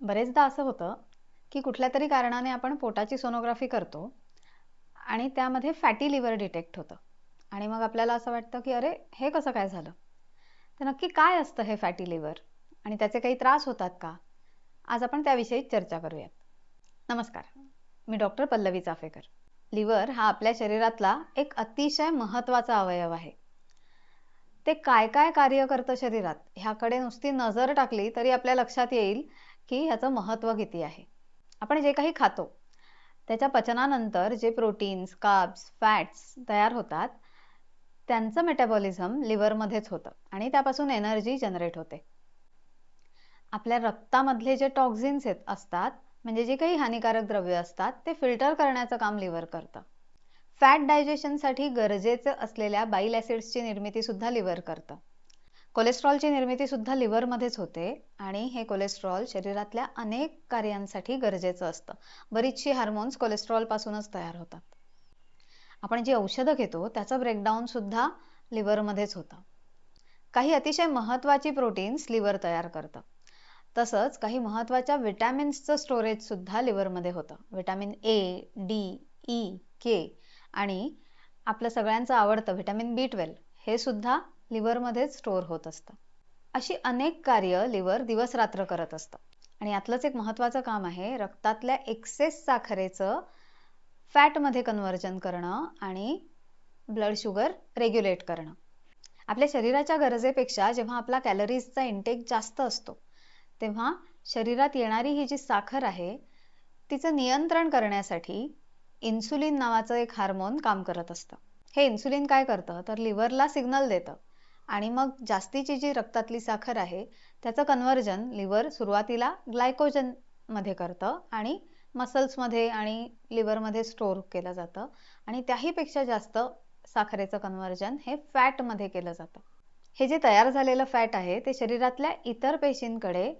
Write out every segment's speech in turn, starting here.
बरेचदा असं होतं की कुठल्यातरी कारणाने आपण पोटाची सोनोग्राफी करतो आणि त्यामध्ये फॅटी लिव्हर डिटेक्ट होतं आणि मग आपल्याला असं वाटतं की अरे हे कसं काय झालं. तर नक्की काय असतं हे फॅटी लिव्हर आणि त्याचे काही त्रास होतात का? आज आपण त्याविषयी चर्चा करूयात. नमस्कार, मी डॉक्टर पल्लवी चाफेकर. लिव्हर हा आपल्या शरीरातला एक अतिशय महत्त्वाचा अवयव आहे. ते काय काय कार्य करतं शरीरात ह्याकडे नुसती नजर टाकली तरी आपल्या लक्षात येईल की ह्याचं महत्त्व किती आहे. आपण जे काही खातो त्याच्या पचनानंतर जे प्रोटीन्स, कार्ब्स, फॅट्स तयार होतात त्यांचं मेटाबॉलिझम लिव्हरमध्येच होतं आणि त्यापासून एनर्जी जनरेट होते. आपल्या रक्तामधले जे टॉक्झिन्स असतात म्हणजे जे काही हानिकारक द्रव्य असतात ते फिल्टर करण्याचं काम लिव्हर करतं. फॅट डायजेशनसाठी गरजेचं असलेल्या बाईल ॲसिड्सची निर्मिती सुद्धा लिव्हर करतं. कोलेस्ट्रॉलची निर्मिती सुद्धा लिव्हरमध्येच होते आणि हे कोलेस्ट्रॉल शरीरातल्या अनेक कार्यांसाठी गरजेचं असतं. बरीचशी हार्मोन्स कोलेस्ट्रॉल पासूनच तयार होतात. आपण जी औषधं घेतो त्याचं ब्रेकडाऊन सुद्धा लिव्हरमध्येच होतं. काही अतिशय महत्त्वाची प्रोटीन्स लिव्हर तयार करतं. तसंच काही महत्त्वाच्या विटॅमिन्सचं स्टोरेज सुद्धा लिव्हरमध्ये होतं. विटॅमिन ए, डी, ई, के आणि आपलं सगळ्यांचं आवडतं विटॅमिन B12 हे सुद्धा लिव्हरमध्येच स्टोअर होत असतं. अशी अनेक कार्य लिव्हर दिवस रात्र करत असतं आणि यातलंच एक महत्त्वाचं काम आहे रक्तातल्या एक्सेस साखरेचं फॅटमध्ये कन्व्हर्जन करणं आणि ब्लड शुगर रेग्युलेट करणं. आपल्या शरीराच्या गरजेपेक्षा जेव्हा आपला कॅलरीजचा इंटेक जास्त असतो तेव्हा शरीरात येणारी ही जी साखर आहे तिचं नियंत्रण करण्यासाठी इन्सुलिन नावाचं एक हार्मोन काम करत असतं. हे इन्सुलिन काय करतं तर लिव्हरला सिग्नल देतं आणि मग जास्तीची जी रक्तातली साखर आहे त्याचं कन्व्हर्जन लिव्हर सुरुवातीला ग्लायकोजन मध्ये करतं आणि मसल्समध्ये आणि लिव्हरमध्ये स्टोअर केलं जातं आणि त्याहीपेक्षा जास्त साखरेचं कन्व्हर्जन हे फॅटमध्ये केलं जातं. हे जे तयार झालेलं फॅट आहे ते शरीरातल्या इतर पेशींकडे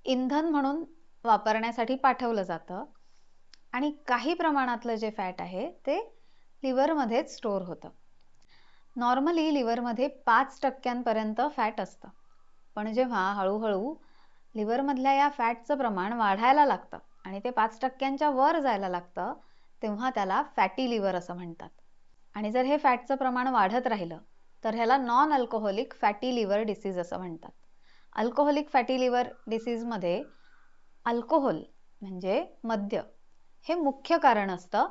इंधन म्हणून वापरण्यासाठी पाठवलं जातं आणि काही प्रमाणातलं जे फॅट आहे ते लिव्हरमध्येच स्टोअर होतं. नॉर्मली लिव्हरमध्ये 5% फॅट असतं, पण जेव्हा हळूहळू लिव्हरमधल्या या फॅटचं प्रमाण वाढायला लागतं आणि ते 5%च्या वर जायला लागतं तेव्हा त्याला फॅटी लिव्हर असं म्हणतात. आणि जर हे फॅटचं प्रमाण वाढत राहिलं तर ह्याला non alcoholic fatty liver disease असं म्हणतात. अल्कोहोलिक फॅटी लिव्हर डिसीजमध्ये अल्कोहोल म्हणजे मद्य हे मुख्य कारण असतं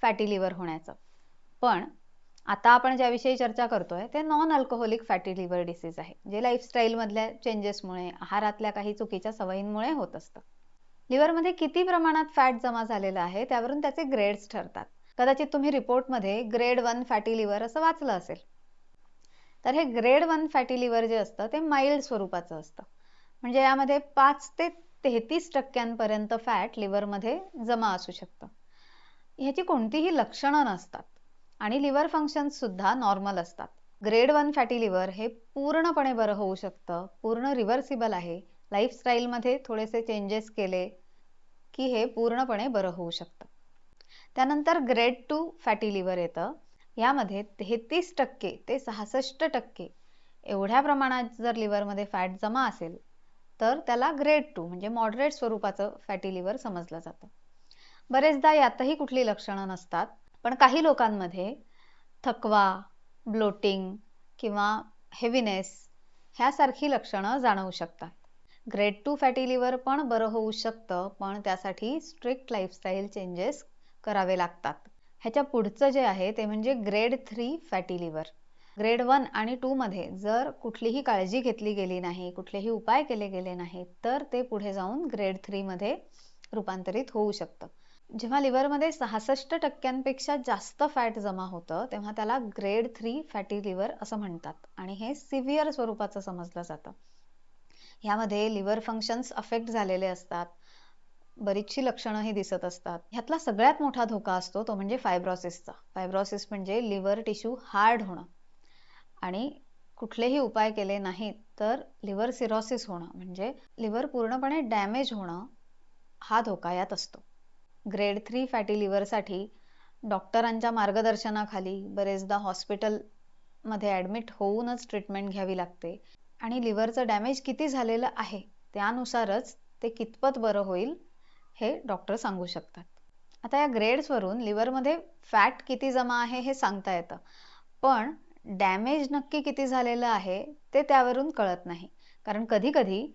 फॅटी लिव्हर होण्याचं. पण आता आपण ज्याविषयी चर्चा करतोय ते non alcoholic fatty liver disease आहे, जे लाईफस्टाईलमधल्या चेंजेसमुळे, आहारातल्या काही चुकीच्या सवयींमुळे होत असतं. लिव्हरमध्ये किती प्रमाणात फॅट जमा झालेलं आहे त्यावरून त्याचे ग्रेड्स ठरतात. कदाचित तुम्ही रिपोर्टमध्ये ग्रेड 1 फॅटी लिव्हर असं वाचलं असेल. तर हे ग्रेड 1 फॅटी लिव्हर जे असतं ते माइल्ड स्वरूपाचं असतं, म्हणजे यामध्ये 5 ते 33% फॅट लिव्हरमध्ये जमा असू शकतं. ह्याची कोणतीही लक्षणं नसतात आणि लिव्हर फंक्शन्स सुद्धा नॉर्मल असतात. ग्रेड 1 फॅटी लिव्हर हे पूर्णपणे बरं होऊ शकतं, पूर्ण रिव्हर्सिबल आहे. लाईफस्टाईलमध्ये थोडेसे चेंजेस केले की हे पूर्णपणे बरं होऊ शकतं. त्यानंतर ग्रेड 2 फॅटी लिव्हर येतं. यामध्ये 33% ते 66% एवढ्या प्रमाणात जर लिव्हरमध्ये फॅट जमा असेल तर त्याला ग्रेड 2 म्हणजे मॉडरेट स्वरूपाचं फॅटी लिव्हर समजलं जातं. बरेचदा यातही कुठली लक्षणं नसतात, पण काही लोकांमध्ये थकवा, ब्लोटिंग किंवा हेवीनेस ह्यासारखी लक्षणं जाणवू शकतात. ग्रेड 2 फॅटी लिव्हर पण बरं होऊ शकतं, पण त्यासाठी स्ट्रिक्ट लाईफस्टाईल चेंजेस करावे लागतात. ह्याच्या पुढचं जे आहे ते म्हणजे ग्रेड 3 फॅटी लिव्हर. ग्रेड 1 आणि 2 मध्ये जर कुठलीही काळजी घेतली गेली नाही, कुठलेही उपाय केले गेले नाहीत तर ते पुढे जाऊन ग्रेड 3 मध्ये रूपांतरित होऊ शकतं. जेव्हा लिव्हरमध्ये 66% जास्त फॅट जमा होतं तेव्हा त्याला ग्रेड 3 फॅटी लिव्हर असं म्हणतात आणि हे सिव्हिअर स्वरूपाचं समजलं जातं. ह्यामध्ये लिव्हर फंक्शन्स अफेक्ट झालेले असतात, बरीचशी लक्षणंही दिसत असतात. ह्यातला सगळ्यात मोठा धोका असतो तो म्हणजे फायब्रोसिसचा. फायब्रोसिस म्हणजे लिव्हर टिश्यू हार्ड होणं आणि कुठलेही उपाय केले नाहीत तर लिव्हर सिरोसिस होणं म्हणजे लिव्हर पूर्णपणे डॅमेज होणं हा धोका यात असतो. ग्रेड 3 फॅटी लिव्हरसाठी डॉक्टरांच्या मार्गदर्शनाखाली बरेचदा हॉस्पिटलमध्ये ॲडमिट होऊनच ट्रीटमेंट घ्यावी लागते आणि लिव्हरचं डॅमेज किती झालेलं आहे त्यानुसारच ते कितपत बरं होईल हे डॉक्टर सांगू शकतात. आता या ग्रेड्सवरून लिव्हरमध्ये फॅट किती जमा आहे हे सांगता येतं, पण डॅमेज नक्की किती झालेलं आहे ते त्यावरून कळत नाही. कारण कधी कधी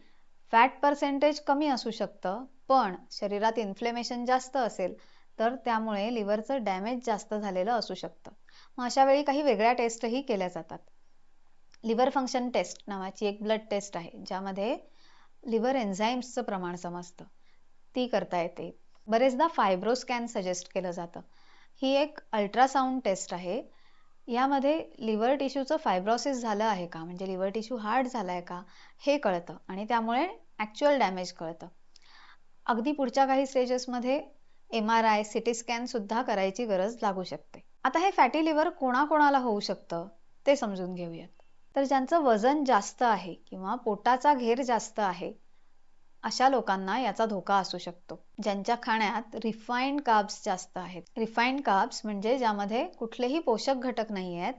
फॅट पर्सेंटेज कमी असू शकतं, पण शरीरात इन्फ्लेमेशन जास्त असेल तर त्यामुळे लिव्हरचं डॅमेज जास्त झालेलं असू शकतं. मग अशा वेळी काही वेगळ्या टेस्टही केल्या जातात. लिव्हर फंक्शन टेस्ट नावाची एक ब्लड टेस्ट आहे, ज्यामध्ये लिव्हर एन्झाईम्सचं प्रमाण समजतं. ती करता येते. बरेचदा फायब्रोस्कॅन सजेस्ट केलं जातं. ही एक अल्ट्रासाऊंड टेस्ट आहे. यामध्ये लिव्हर टिश्यूचं फायब्रोसिस झालं आहे का, म्हणजे लिव्हर टिश्यू हार्ड झालाय का हे कळतं आणि त्यामुळे ॲक्च्युअल डॅमेज कळतं. अगदी पुढच्या काही स्टेजेसमध्ये MRI, CT स्कॅन सुद्धा करायची गरज लागू शकते. आता हे फॅटी लिव्हर कोणाकोणाला होऊ शकतं ते समजून घेऊयात. तर ज्यांचं वजन जास्त आहे किंवा पोटाचा घेर जास्त आहे अशा लोकांना याचा धोका असू शकतो. ज्यांच्या खाण्यात रिफाईंड कार्ब्स जास्त आहेत. रिफाईंड कार्ब्स म्हणजे ज्यामध्ये कुठलेही पोषक घटक नाही आहेत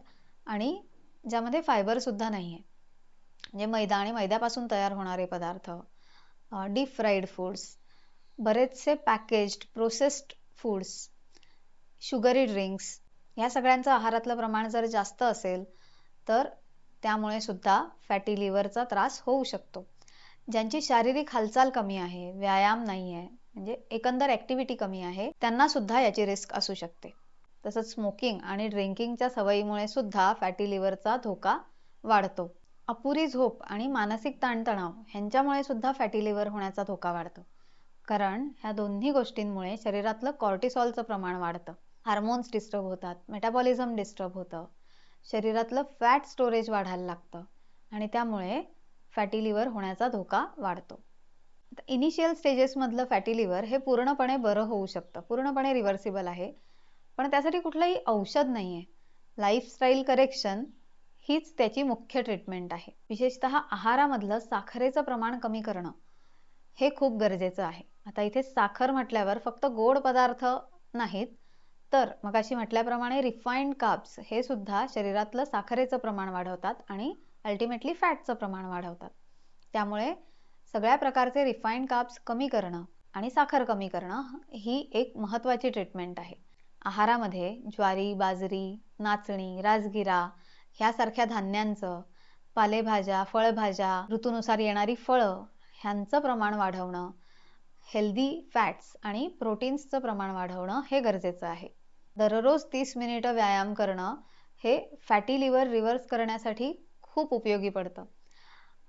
आणि ज्यामध्ये फायबर सुद्धा नाही आहे. म्हणजे मैदा आणि मैद्यापासून तयार होणारे पदार्थ, डीप फ्राईड फूड्स, बरेचसे packaged processed foods, sugary drinks, या सगळ्यांचं आहारातलं प्रमाण जर जास्त असेल तर त्यामुळे सुद्धा फॅटी लिव्हरचा त्रास होऊ शकतो. ज्यांची शारीरिक हालचाल कमी आहे, व्यायाम नाही आहे, म्हणजे एकंदर ॲक्टिव्हिटी कमी आहे, त्यांना सुद्धा याची रिस्क असू शकते. तसंच स्मोकिंग आणि ड्रिंकिंगच्या सवयीमुळे सुद्धा फॅटी लिव्हरचा धोका वाढतो. अपुरी झोप आणि मानसिक ताणतणाव ह्यांच्यामुळे सुद्धा फॅटी लिव्हर होण्याचा धोका वाढतो. कारण ह्या दोन्ही गोष्टींमुळे शरीरातलं कॉर्टिसॉलचं प्रमाण वाढतं, हार्मोन्स डिस्टर्ब होतात, मेटाबॉलिझम डिस्टर्ब होतं, शरीरातलं फॅट स्टोरेज वाढायला लागतं आणि त्यामुळे फॅटी लिव्हर होण्याचा धोका वाढतो. इनिशियल स्टेजेसमधलं फॅटी लिव्हर हे पूर्णपणे बरं होऊ शकतं, पूर्णपणे रिव्हर्सिबल आहे, पण त्यासाठी कुठलंही औषध नाही आहे. लाईफस्टाईल करेक्शन हीच त्याची मुख्य ट्रीटमेंट आहे. विशेषतः आहारामधलं साखरेचं प्रमाण कमी करणं हे खूप गरजेचं आहे. आता इथे साखर म्हटल्यावर फक्त गोड पदार्थ नाहीत, तर मगाशी म्हटल्याप्रमाणे रिफाईंड कार्ब्स हे सुद्धा शरीरातलं साखरेचं प्रमाण वाढवतात आणि अल्टिमेटली फॅटचं प्रमाण वाढवतात. त्यामुळे सगळ्या प्रकारचे रिफाईंड कार्ब्स कमी करणं आणि साखर कमी करणं ही एक महत्त्वाची ट्रीटमेंट आहे. आहारामध्ये ज्वारी, बाजरी, नाचणी, राजगिरा ह्यासारख्या धान्यांचं, पालेभाज्या, फळभाज्या, ऋतूनुसार येणारी फळं ह्यांचं प्रमाण वाढवणं, हेल्दी फॅट्स आणि प्रोटीन्सचं प्रमाण वाढवणं हे गरजेचं आहे. दररोज 30 मिनिटं व्यायाम करणं हे फॅटी लिव्हर रिव्हर्स करण्यासाठी खूप उपयोगी पडतं.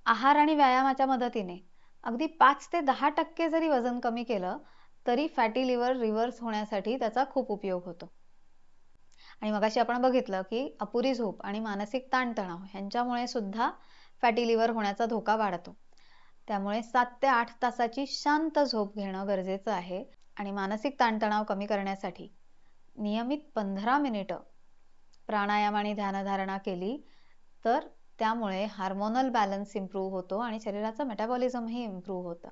आहार आणि व्यायामाच्या मदतीने अगदी 5 ते 10% जरी वजन कमी केलं तरी फॅटी लिव्हर रिव्हर्स होण्यासाठी त्याचा खूप उपयोग होतो. आणि मगाशी आपण बघितलं की अपुरी झोप आणि मानसिक ताणतणाव ह्यांच्यामुळे सुद्धा फॅटी लिव्हर होण्याचा धोका वाढतो. त्यामुळे 7 ते 8 तासाची शांत झोप घेणं गरजेचं आहे आणि मानसिक ताणतणाव कमी करण्यासाठी नियमित 15 मिनिटं प्राणायाम आणि ध्यानधारणा केली तर त्यामुळे हार्मोनल बॅलन्स इम्प्रूव्ह होतो आणि शरीराचं मेटाबॉलिझमही इम्प्रूव्ह होतं.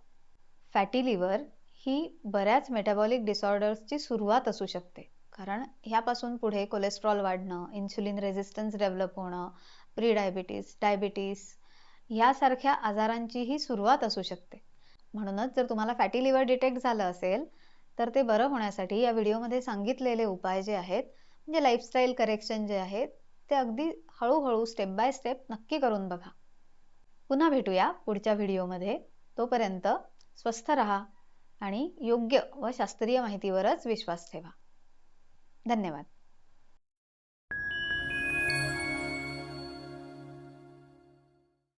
फॅटी लिव्हर ही बऱ्याच मेटाबॉलिक डिसऑर्डर्सची सुरुवात असू शकते, कारण ह्यापासून पुढे कोलेस्ट्रॉल वाढणं, इन्सुलिन रेझिस्टन्स डेव्हलप होणं, प्री डायबिटीस, डायबिटीस यासारख्या आजारांचीही सुरुवात असू शकते. म्हणूनच जर तुम्हाला फॅटी लिव्हर डिटेक्ट झालं असेल तर ते बरं होण्यासाठी या व्हिडिओमध्ये सांगितलेले उपाय जे आहेत, म्हणजे लाईफस्टाईल करेक्शन जे आहेत, ते अगदी हळूहळू स्टेप बाय स्टेप नक्की करून बघा. पुन्हा भेटूया पुढच्या व्हिडिओमध्ये. तोपर्यंत स्वस्थ राहा आणि योग्य व शास्त्रीय माहितीवरच विश्वास ठेवा. धन्यवाद.